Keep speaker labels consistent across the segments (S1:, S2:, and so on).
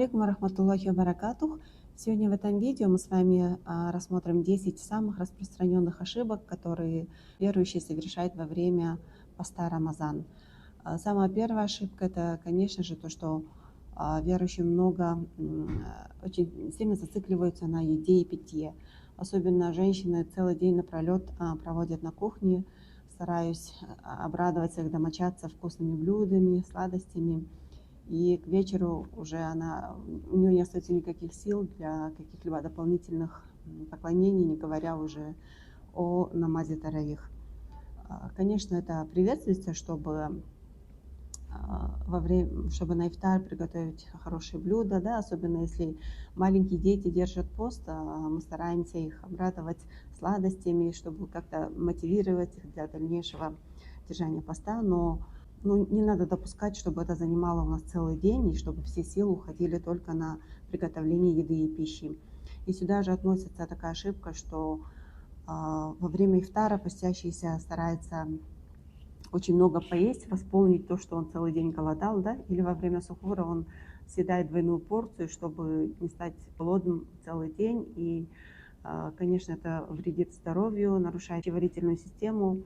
S1: алейкум рахматуллахи баракатух. Сегодня в этом видео мы с вами рассмотрим 10 самых распространенных ошибок, которые верующие совершают во время поста Рамазан. Самая первая ошибка – это, конечно же, то, что верующие очень сильно зацикливаются на еде и питье. Особенно женщины целый день напролет проводят на кухне, стараясь обрадовать своих домочадцев вкусными блюдами, сладостями. И к вечеру уже у нее не остается никаких сил для каких-либо дополнительных поклонений, не говоря уже о намазе таравих. Конечно, это приветствуется, чтобы чтобы на ифтар приготовить хорошие блюда, да, особенно если маленькие дети держат пост, мы стараемся их обрадовать сладостями, чтобы как-то мотивировать их для дальнейшего держания поста, но не надо допускать, чтобы это занимало у нас целый день и чтобы все силы уходили только на приготовление еды и пищи. И сюда же относится такая ошибка, что во время ифтара постящийся старается очень много поесть, восполнить то, что он целый день голодал, да, или во время сухура он съедает двойную порцию, чтобы не стать голодным целый день. И, конечно, это вредит здоровью, нарушает пищеварительную систему,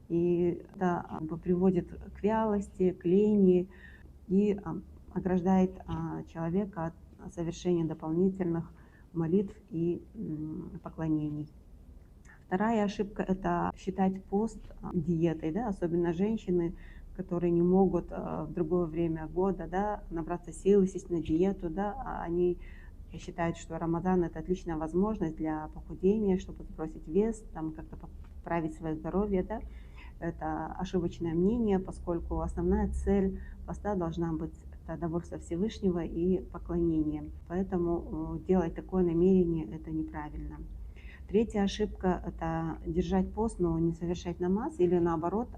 S1: и это приводит к вялости, к лени и ограждает человека от совершения дополнительных молитв и поклонений. Вторая ошибка – это считать пост диетой, да, особенно женщины, которые не могут в другое время года, да, набраться сил и сесть на диету, да, они считают, что Рамадан – это отличная возможность для похудения, чтобы сбросить вес, там, как-то поправить свое здоровье, да. Это ошибочное мнение, поскольку основная цель поста должна быть это довольство Всевышнего и поклонение. Поэтому делать такое намерение – это неправильно. Третья ошибка – это держать пост, но не совершать намаз, или наоборот,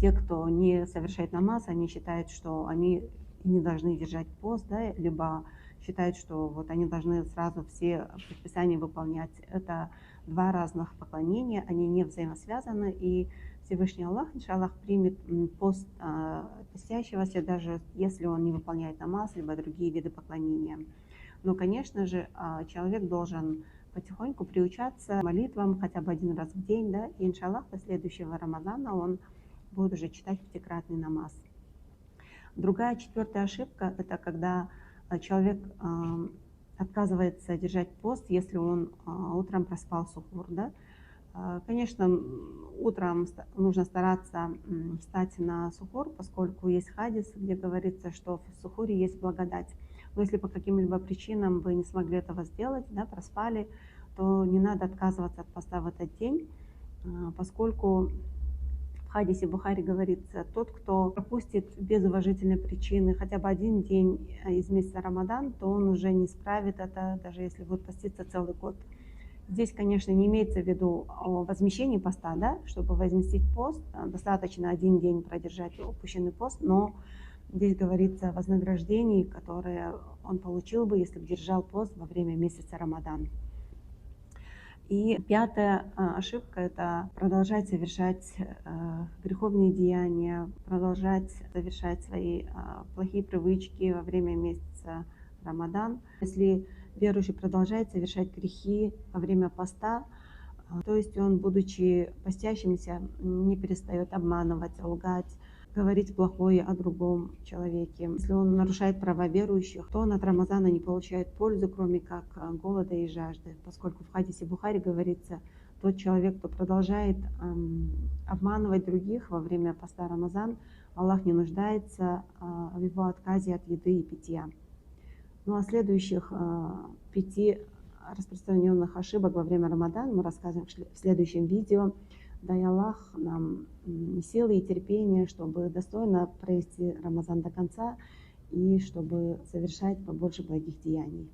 S1: те, кто не совершает намаз, они считают, что они не должны держать пост, да, либо считают, что вот они должны сразу все предписания выполнять. Это два разных поклонения, они не взаимосвязаны, и Всевышний Аллах, иншаллах, примет пост постящегося, даже если он не выполняет намаз, либо другие виды поклонения. Но, конечно же, человек должен потихоньку приучаться к молитвам хотя бы один раз в день, да, и, иншаллах, до следующего Рамазана он будет уже читать пятикратный намаз. Другая, четвертая ошибка – это когда человек отказывается держать пост, если он утром проспал сухур, да. Конечно, утром нужно стараться встать на сухур, поскольку есть хадис, где говорится, что в сухуре есть благодать. Но если по каким-либо причинам вы не смогли этого сделать, да, проспали, то не надо отказываться от поста в этот день, поскольку в хадисе Бухари говорится, тот, кто пропустит без уважительной причины хотя бы один день из месяца Рамадан, то он уже не справит это, даже если будет поститься целый год. Здесь, конечно, не имеется в виду о возмещении поста, да, чтобы возместить пост, достаточно один день продержать упущенный пост, но здесь говорится о вознаграждении, которое он получил бы, если бы держал пост во время месяца Рамадан. И пятая ошибка – это продолжать совершать греховные деяния, продолжать совершать свои плохие привычки во время месяца Рамадан. Если верующий продолжает совершать грехи во время поста, то есть он, будучи постящимся, не перестает обманывать, лгать, говорить плохое о другом человеке. Если он нарушает права верующих, то он от Рамазана не получает пользу, кроме как голода и жажды, поскольку в хадисе Бухари говорится, тот человек, кто продолжает обманывать других во время поста Рамазан, Аллах не нуждается в его отказе от еды и питья. Ну а следующих 5 распространенных ошибок во время Рамадана мы расскажем в следующем видео. Дай Аллах нам силы и терпения, чтобы достойно провести Рамазан до конца и чтобы совершать побольше благих деяний.